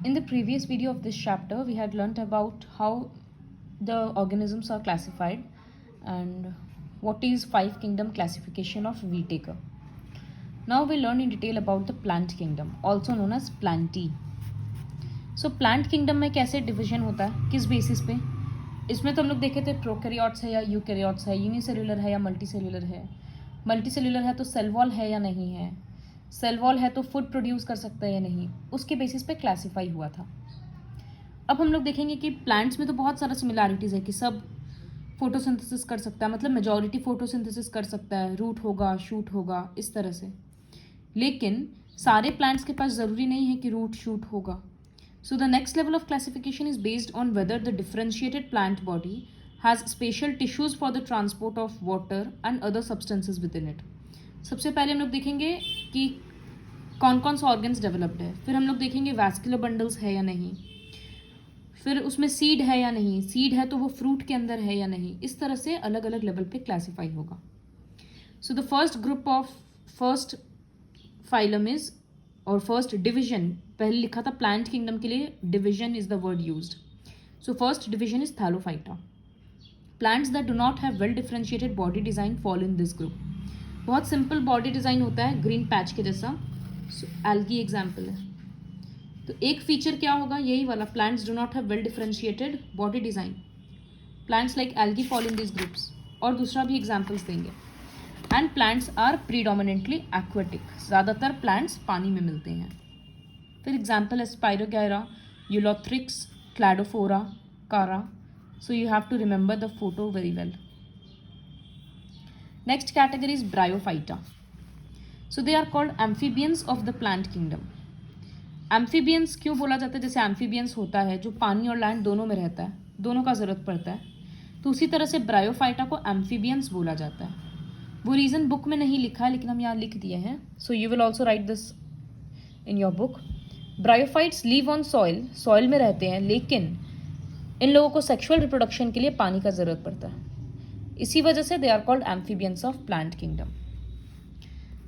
In the previous video of this chapter, we had learnt about how the organisms are classified and what is five kingdom classification of Whittaker. Now we learn in detail about the plant kingdom, also known as Plantae. So plant kingdom में कैसे division होता है, किस basis पे? इसमें तो हम लोग देखे थे प्रोकैरियोट्स है या यूकैरियोट्स है, यूनिसेल्युलर है या मल्टीसेल्युलर है. मल्टीसेल्युलर है तो सेल वॉल है या नहीं है, सेल वॉल है तो फूड प्रोड्यूस कर सकता है या नहीं, उसके बेसिस पे क्लासीफाई हुआ था. अब हम लोग देखेंगे कि प्लांट्स में तो बहुत सारा सिमिलैरिटीज़ है कि सब फोटोसिंथेसिस कर सकता है, मतलब मेजॉरिटी फोटोसिंथेसिस कर सकता है, रूट होगा, शूट होगा, इस तरह से. लेकिन सारे प्लांट्स के पास ज़रूरी नहीं है कि रूट शूट होगा. So the next level of classification is based on whether the differentiated plant body has spatial tissues for the transport of water and other substances within it. सबसे पहले हम लोग देखेंगे कि कौन कौन सा ऑर्गन्स डेवलप्ड है, फिर हम लोग देखेंगे वैस्कुलर बंडल्स है या नहीं, फिर उसमें सीड है या नहीं, सीड है तो वो फ्रूट के अंदर है या नहीं. इस तरह से अलग अलग लेवल पे क्लासीफाई होगा. So the first phylum is और फर्स्ट डिविजन, पहले लिखा था प्लांट किंगडम के लिए division is the word used. So first division is Thallophyta. Plants that do not have well differentiated body design fall in this group. बहुत simple body design होता है, green patch के जैसा. एल्गी एग्जाम्पल है. तो एक फीचर क्या होगा, यही वाला, plants do not have well differentiated body design. Plants like algae fall in this groups. और दूसरा भी एग्जाम्पल्स देंगे. And plants are predominantly aquatic. ज़्यादातर प्लांट्स पानी में मिलते हैं. फिर एग्जाम्पल है स्पाइरोगैरा, Ulothrix, Cladophora, Chara. So you have to remember the photo very well. Next category is Bryophyta. So they are called amphibians of the plant kingdom. Amphibians क्यों बोला जाता है? जैसे एम्फीबियंस होता है जो पानी और लैंड दोनों में रहता है, दोनों का ज़रूरत पड़ता है, तो उसी तरह से ब्रायोफाइटा को एम्फीबियंस बोला जाता है. वो रीज़न बुक में नहीं लिखा है लेकिन हम यहाँ लिख दिए हैं. So you will also right this in your book. Bryophytes leave on soil, soil में रहते हैं, लेकिन इन लोगों को सेक्सुअल रिप्रोडक्शन के लिए पानी का ज़रूरत पड़ता है. इसी वजह से they are called amphibians of plant kingdom.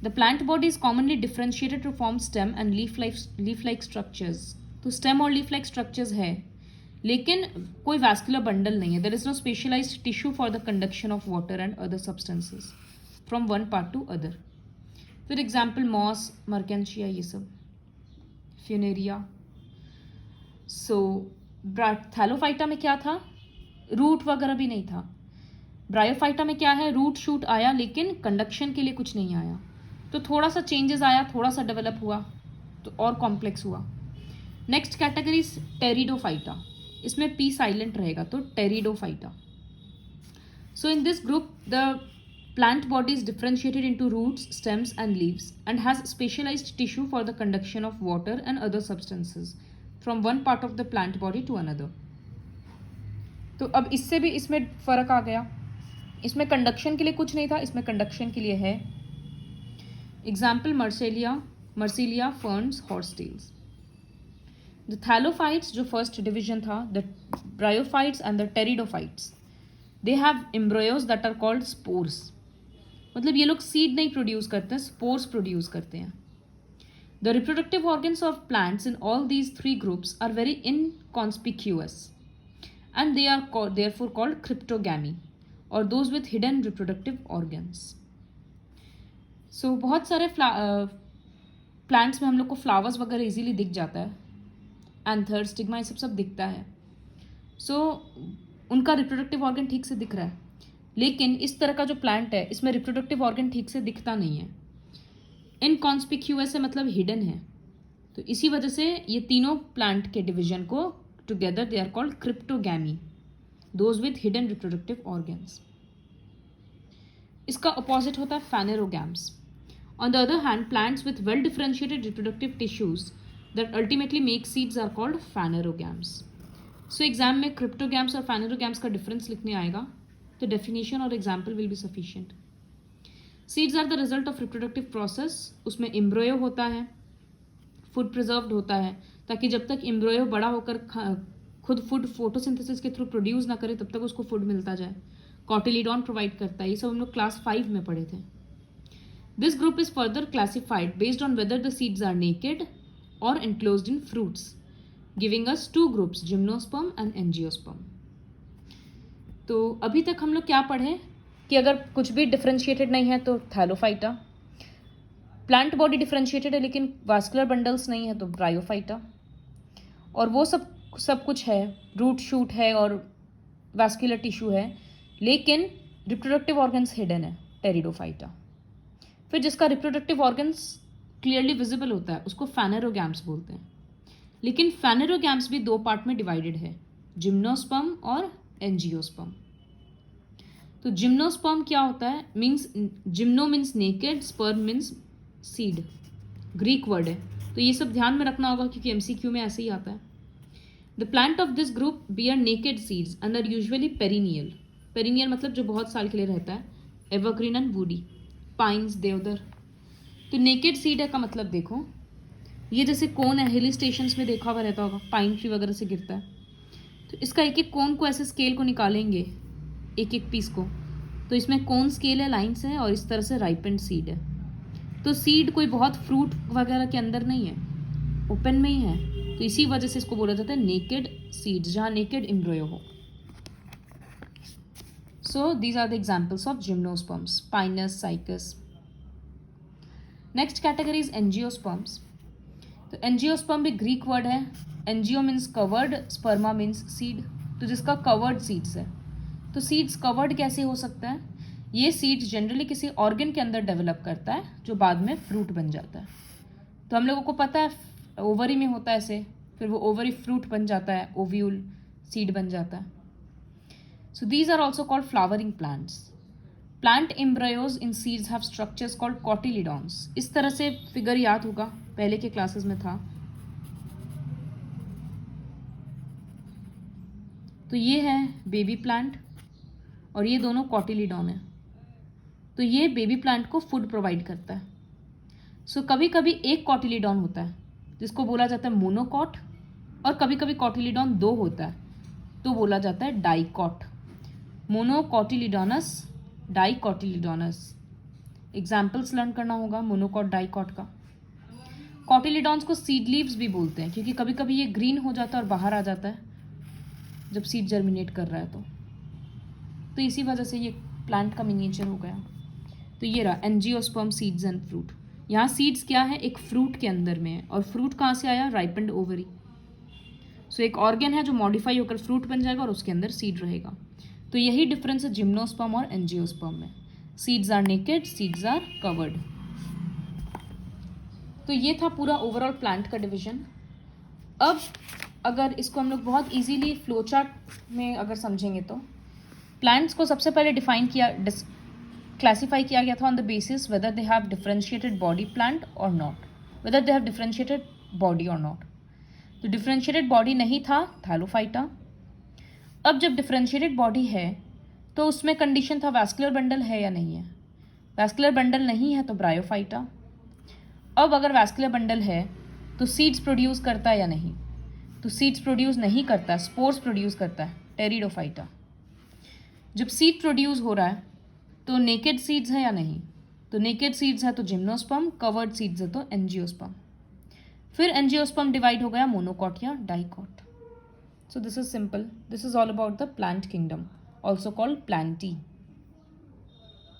The plant body is commonly differentiated to form stem and leaf like structures. तो स्टेम और लीफ लाइक स्ट्रक्चर्स है, लेकिन कोई वैस्कुलर बंडल नहीं है. There is no specialised tissue for the conduction of water and other substances from one part to other. फिर example moss, Marchantia, ये सब, फ्यूनेरिया. सो थैलोफाइटा में क्या था? रूट वगैरह भी नहीं था. ब्रायोफाइटा में क्या है? रूट शूट आया लेकिन कंडक्शन के लिए कुछ नहीं आया. तो थोड़ा सा चेंजेस आया, थोड़ा सा डेवलप हुआ तो और कॉम्प्लेक्स हुआ. Next category pteridophyta. इसमें पी साइलेंट रहेगा तो pteridophyta. So in this group the plant body is differentiated into roots, stems and leaves and has specialized tissue for the conduction of water and other substances from one part of the plant body to another. तो अब इससे भी इसमें फ़र्क आ गया. इसमें conduction के लिए कुछ नहीं था, इसमें कंडक्शन के लिए है. Example marsilea, ferns, horsetails. The thallophytes जो फर्स्ट डिविजन था, the bryophytes and the pteridophytes, they have embryos that are called spores. मतलब ये लोग सीड नहीं प्रोड्यूस करते हैं, स्पोर्स प्रोड्यूस करते हैं. The reproductive organs of plants in all these three groups are very inconspicuous and they are therefore called cryptogamae और those with hidden reproductive organs. So बहुत सारे प्लांट्स में हम लोग को फ्लावर्स वगैरह इजीली दिख जाता है, एंथर, स्टिग्मा, ये सब दिखता है. सो उनका रिप्रोडक्टिव ऑर्गन ठीक से दिख रहा है. लेकिन इस तरह का जो प्लांट है इसमें रिप्रोडक्टिव ऑर्गन ठीक से दिखता नहीं है. इनकॉन्स्पिक्यूअस है, मतलब हिडन है. तो इसी वजह से ये तीनों प्लांट के डिवीजन को together they are called cryptogamae, those with hidden reproductive organs. इसका अपोजिट होता है phanerogams. On the other hand plants with well differentiated reproductive tissues that ultimately make seeds are called phanerogams. So exam में cryptogams और phanerogams का difference लिखने आएगा, तो definition और example will be sufficient. Seeds are the result of reproductive process. उसमें embryo होता है, फूड प्रिजर्व्ड होता है, ताकि जब तक एम्ब्रोयो बड़ा होकर खुद फूड फोटोसिंथेसिस के थ्रू प्रोड्यूस ना करे तब तक उसको फूड मिलता जाए. कॉटिलीडॉन प्रोवाइड करता है. ये सब हम लोग क्लास 5 में पढ़े थे. This group is further classified based on whether the seeds are naked or enclosed in fruits. Giving us two groups, gymnosperm and angiosperm. तो अभी तक हम लोग क्या पढ़े कि अगर कुछ भी डिफ्रेंशिएटेड नहीं है तो थैलोफाइटा, प्लांट बॉडी डिफ्रेंशिएटेड है लेकिन वास्कुलर बंडल्स नहीं है तो ब्रायोफाइटा, और वो सब कुछ है, रूट शूट है और वास्कुलर टिश्यू है, लेकिन रिप्रोडक्टिव ऑर्गन्स हिडन है, टेरिडोफाइटा। फिर जिसका रिप्रोडक्टिव ऑर्गन्स क्लियरली विजिबल होता है उसको फैनेरोगैम्स बोलते हैं, लेकिन फैनेरोगैम्स भी दो पार्ट में डिवाइडेड है, जिम्नोस्पर्म और एंजियोस्पर्म। तो जिम्नोस्पर्म क्या होता है, means gymno means naked, sperm means seed, Greek word है, तो ये सब ध्यान में रखना होगा क्योंकि एमसीक्यू में ऐसे ही आता है। The plant of this group bear naked seeds and are usually perennial, perennial मतलब जो बहुत साल के लिए रहता है, एवरग्रीन एंड वुडी, पाइन्स, देवदार। तो नेकेड सीड है का मतलब देखो, ये जैसे कोन है, हिल स्टेशंस में देखा हुआ रहता होगा, पाइन ट्री वगैरह से गिरता है, तो इसका एक एक कोन को ऐसे स्केल को निकालेंगे, एक एक पीस को, तो इसमें कोन स्केल है, लाइन्स है, और इस तरह से राइपेंड सीड है। तो सीड कोई बहुत फ्रूट वगैरह के अंदर नहीं है, ओपन में ही है, तो इसी वजह से इसको बोला जाता है नेकेड सीड्स, जहाँ नेकेड एम्ब्रियो हो। So these are the examples of gymnosperms, Pinus, Cycas. Next category is angiosperms. तो एंजियोस्पर्म भी ग्रीक वर्ड है, angio means covered, sperma means seed, तो जिसका कवर्ड सीड्स है। तो सीड्स कवर्ड कैसे हो सकता है, ये सीड्स जनरली किसी ऑर्गन के अंदर डेवलप करता है जो बाद में फ्रूट बन जाता है। तो हम लोगों को पता है ओवरी में होता है ऐसे, फिर वो ओवरी फ्रूट बन जाता है, ओव्यूल सीड बन जाता है। So these are also called flowering plants. Plant embryos in seeds have structures called cotyledons. इस तरह से फिगर याद होगा, पहले के क्लासेस में था। तो ये है बेबी प्लांट और ये दोनों कॉटिलिडॉन है। तो ये बेबी प्लांट को फूड प्रोवाइड करता है। सो कभी कभी एक कॉटिलिडॉन होता है जिसको बोला जाता है मोनोकॉट, और कभी कभी कॉटिलिडॉन दो होता है तो बोला जाता है डाइकॉट, मोनोकॉटिलिडॉनस, डाइकॉटिलिडॉनस। एग्जाम्पल्स लर्न करना होगा मोनोकॉट, डाइकॉट का। कॉटिलिडॉन्स को सीड लीव्स भी बोलते हैं क्योंकि कभी कभी ये ग्रीन हो जाता है और बाहर आ जाता है जब सीड जर्मिनेट कर रहा है, तो इसी वजह से ये प्लांट का मिनिएचर हो गया। तो ये रहा एंजियोस्पर्म, सीड्स एंड फ्रूट। यहाँ सीड्स क्या है, एक फ्रूट के अंदर में है, और फ्रूट कहाँ से आया, राइपेंड ओवरी। सो एक ऑर्गन है जो मॉडिफाई होकर फ्रूट बन जाएगा और उसके अंदर सीड रहेगा। तो यही डिफरेंस है जिम्नोस्पर्म और एंजियोस्पर्म में। Seeds are naked, seeds are covered. तो ये था पूरा ओवरऑल प्लांट का डिवीजन। अब अगर इसको हम लोग बहुत इजीली फ्लो चार्ट में अगर समझेंगे तो प्लांट्स को सबसे पहले क्लासीफाई किया गया था on the basis whether they have differentiated body plant और not, whether they have differentiated body और नॉट। तो डिफरेंशिएटेड बॉडी नहीं था, थैलोफाइटा। अब जब डिफरेंशिएटेड बॉडी है तो उसमें कंडीशन था वैस्कुलर बंडल है या नहीं है। वैस्कुलर बंडल नहीं है तो ब्रायोफाइटा। अब अगर वैस्कुलर बंडल है तो सीड्स प्रोड्यूस करता है या नहीं, तो सीड्स प्रोड्यूस नहीं करता, स्पोर्स प्रोड्यूस करता है, टेरिडोफाइटा। जब सीड प्रोड्यूस हो रहा है तो नेकेड सीड्स है या नहीं, तो नेकेड सीड्स है तो जिम्नोस्पर्म, कवर्ड सीड्स है तो एंजियोस्पर्म। फिर एंजियोस्पर्म डिवाइड हो गया मोनोकॉट या dicot. So this is simple, this is all about the plant kingdom, also called Plantae.